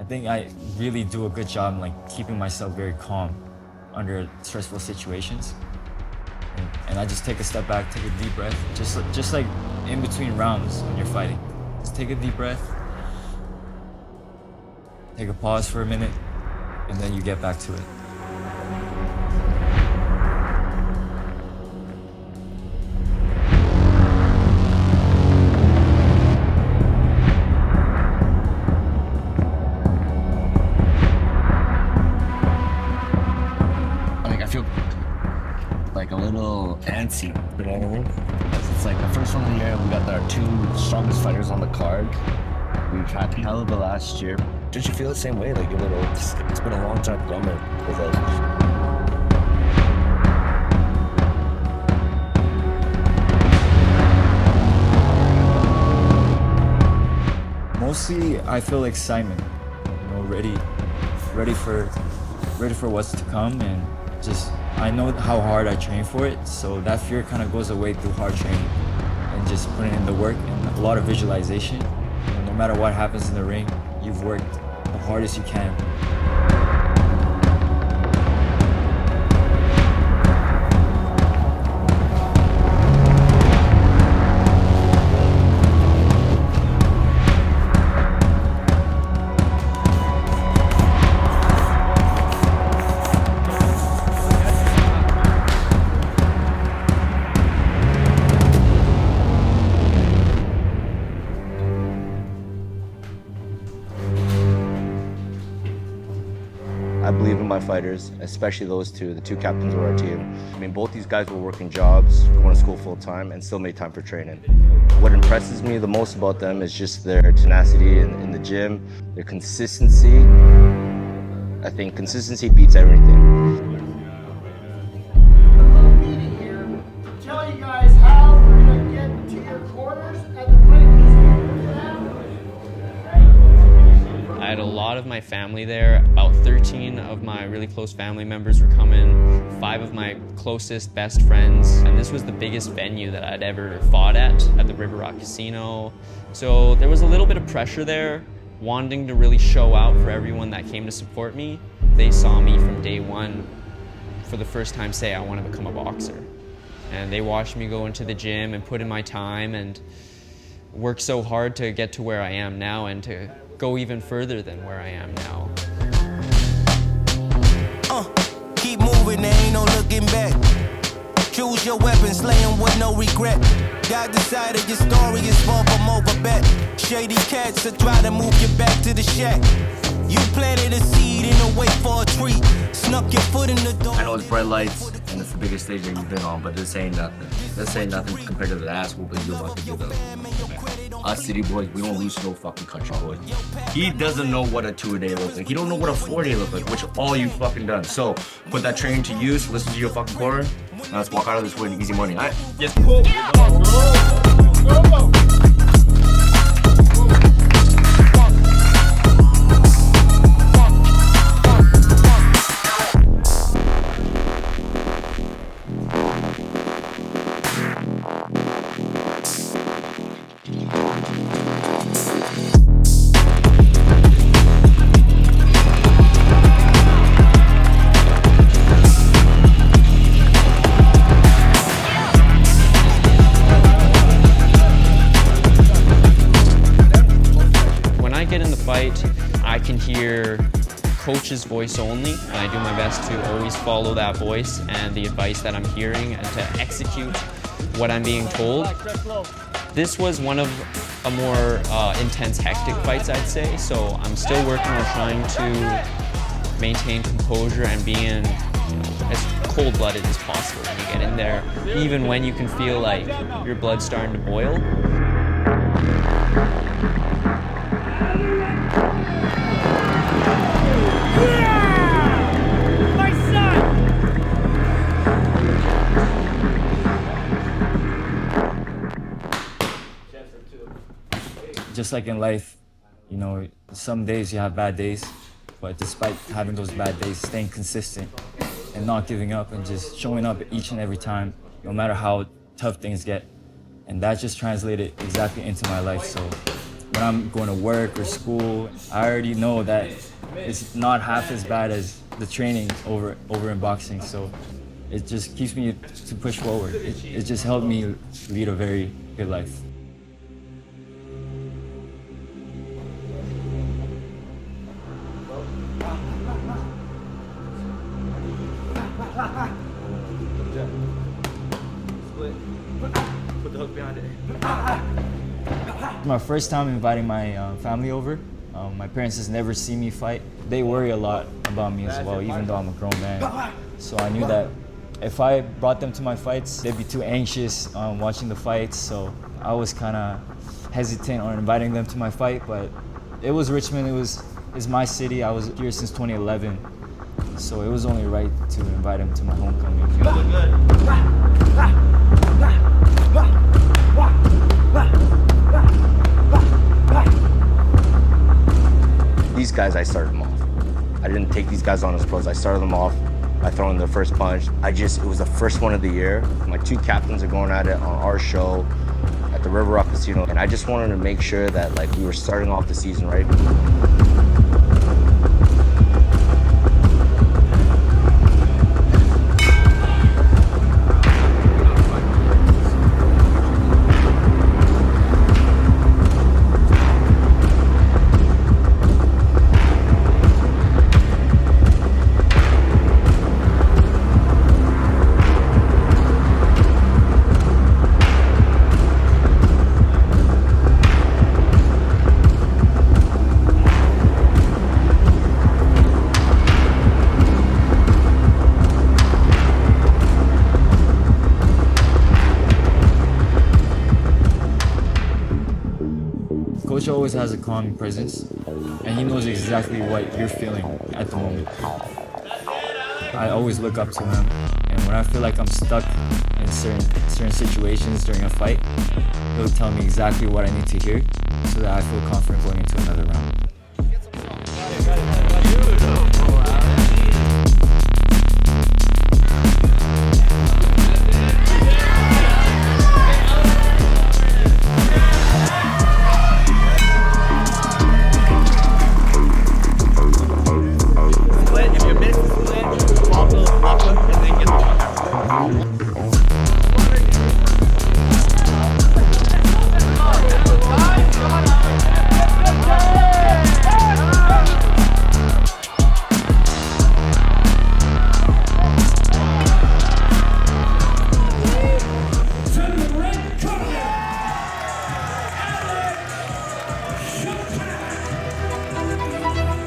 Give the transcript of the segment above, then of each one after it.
I think I really do a good job like keeping myself very calm under stressful situations. And I just take a step back, take a deep breath, just like in between rounds when you're fighting. Just take a deep breath, take a pause for a minute, and then you get back to it. I feel like a little antsy, you know what I mean? It's like the first one of the year, we got our two strongest fighters on the card. We've had hell of the last year. Did you feel the same way? Like a little, it's been a long time coming with us. Mostly, I feel excitement, ready for what's to come, and just I know how hard I train for it, so that fear kind of goes away through hard training and just putting in the work and a lot of visualization. No matter what happens in the ring, you've worked the hardest you can. I believe in my fighters, especially those two, the two captains of our team. I mean, both these guys were working jobs, going to school full time, and still made time for training. What impresses me the most about them is just their tenacity in the gym, their consistency. I think consistency beats everything. Tell you guys how we're gonna get to your quarters at the fight. I had a lot of my family there. About 13 of my really close family members were coming, 5 of my closest best friends, and this was the biggest venue that I'd ever fought at the River Rock Casino. So there was a little bit of pressure there, wanting to really show out for everyone that came to support me. They saw me from day one for the first time say I want to become a boxer. And they watched me go into the gym and put in my time and work so hard to get to where I am now and to go even further than where I am now. Keep moving, there ain't no looking back. Choose your weapon, slay 'em with no regret. God decided your story is far from over bet. Shady cats that try to move you back to the shack. You planted a seed in a wait for a tree. Snuck your foot in the door. I know it's bright lights and it's the biggest stage that you've been on, but this ain't nothing. This ain't nothing compared to the ass whooping you're about to give them. Us city boys, we don't lose to no fucking country boys. He doesn't know what a 2-a-day looks like. He don't know what a 4-day looks like, which all you fucking done. So put that training to use, listen to your fucking corner, now let's walk out of this with easy money, alright? Yes, cool. Fight, I can hear coach's voice only, and I do my best to always follow that voice and the advice that I'm hearing and to execute what I'm being told. This was one of a more intense, hectic fights, I'd say, so I'm still working on trying to maintain composure and being as cold-blooded as possible when you get in there, even when you can feel like your blood's starting to boil. Just like in life, some days you have bad days, but despite having those bad days, staying consistent and not giving up and just showing up each and every time, no matter how tough things get. And that just translated exactly into my life. So when I'm going to work or school, I already know that it's not half as bad as the training over in boxing. So it just keeps me to push forward. It just helped me lead a very good life. Put the hook behind it. My first time inviting my family over. My parents just never see me fight. They worry a lot about me as well, even though I'm a grown man. So I knew that if I brought them to my fights, they'd be too anxious watching the fights. So I was kind of hesitant on inviting them to my fight, but it was Richmond. It's my city. I was here since 2011. So it was only right to invite them to my homecoming. You look good. These guys, I started them off. I didn't take these guys on as pros. I started them off by throwing their first punch. It was the first one of the year. My two captains are going at it on our show at the River Rock Casino, and I just wanted to make sure that like we were starting off the season right. Coach always has a calming presence, and he knows exactly what you're feeling at the moment. I always look up to him, and when I feel like I'm stuck in certain situations during a fight, he'll tell me exactly what I need to hear so that I feel confident going into another round.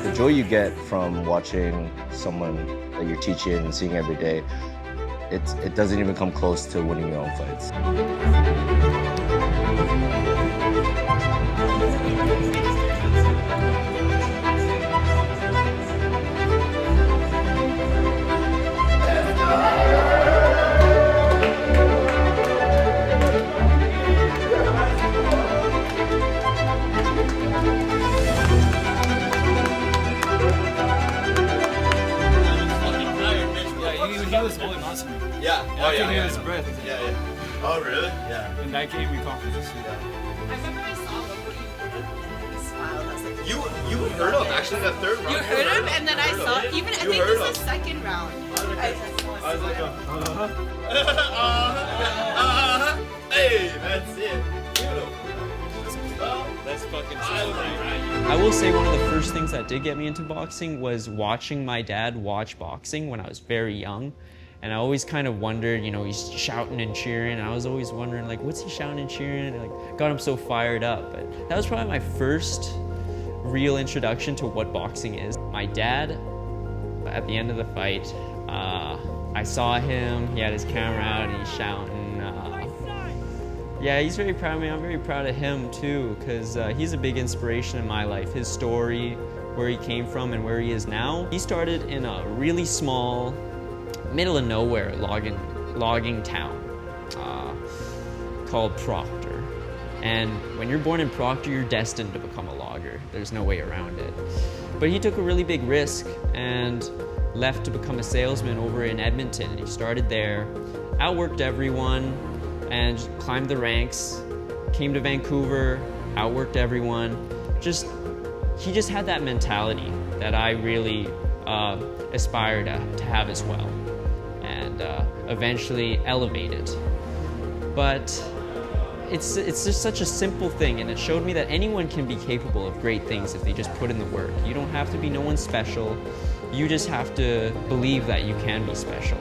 The joy you get from watching someone that you're teaching and seeing every day, it doesn't even come close to winning your own fights. He was holding on to me. Yeah. I could hear his breath. Yeah. Oh, really? Yeah. And that gave me confidence. I remember I saw him when he smiled. I was like, You heard him actually in the third round. you heard him, and then I saw even I think it was the second round. I was like, Hey, that's it. Beautiful. That's fucking so I will say one of the first things that did get me into boxing was watching my dad watch boxing when I was very young. And I always kind of wondered, you know, he's shouting and cheering. And I was always wondering, like, what's he shouting and cheering? And, like, got him so fired up. But that was probably my first real introduction to what boxing is. My dad, at the end of the fight, I saw him, he had his camera out and he's shouting. Yeah, he's very proud of me. I'm very proud of him too, because he's a big inspiration in my life. His story, where he came from and where he is now. He started in a really small, middle of nowhere logging town called Proctor. And when you're born in Proctor, you're destined to become a logger. There's no way around it. But he took a really big risk and left to become a salesman over in Edmonton. And he started there, outworked everyone, and climbed the ranks, came to Vancouver, outworked everyone. He just had that mentality that I really aspire to have as well, and eventually elevate it. But it's just such a simple thing, and it showed me that anyone can be capable of great things if they just put in the work. You don't have to be no one special. You just have to believe that you can be special.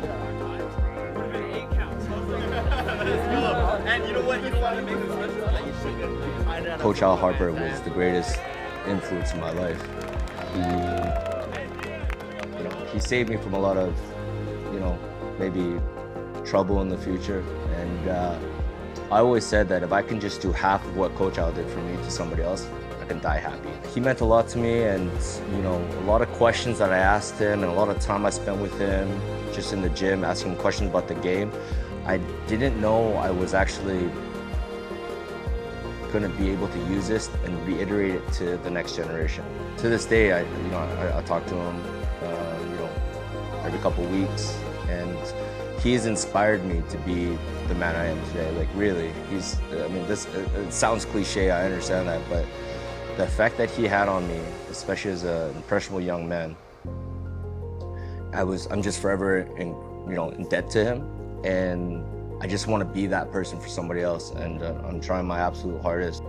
Coach Al Harper was the greatest influence in my life. He saved me from a lot of, maybe trouble in the future. And I always said that if I can just do half of what Coach Al did for me to somebody else, I can die happy. He meant a lot to me, and a lot of questions that I asked him and a lot of time I spent with him just in the gym asking him questions about the game, I didn't know I was actually going to be able to use this and reiterate it to the next generation. To this day, I talk to him, every couple weeks, and he has inspired me to be the man I am today. Like, really, it sounds cliche, I understand that, but the effect that he had on me, especially as an impressionable young man, I'm just forever in debt to him, and I just want to be that person for somebody else, and I'm trying my absolute hardest.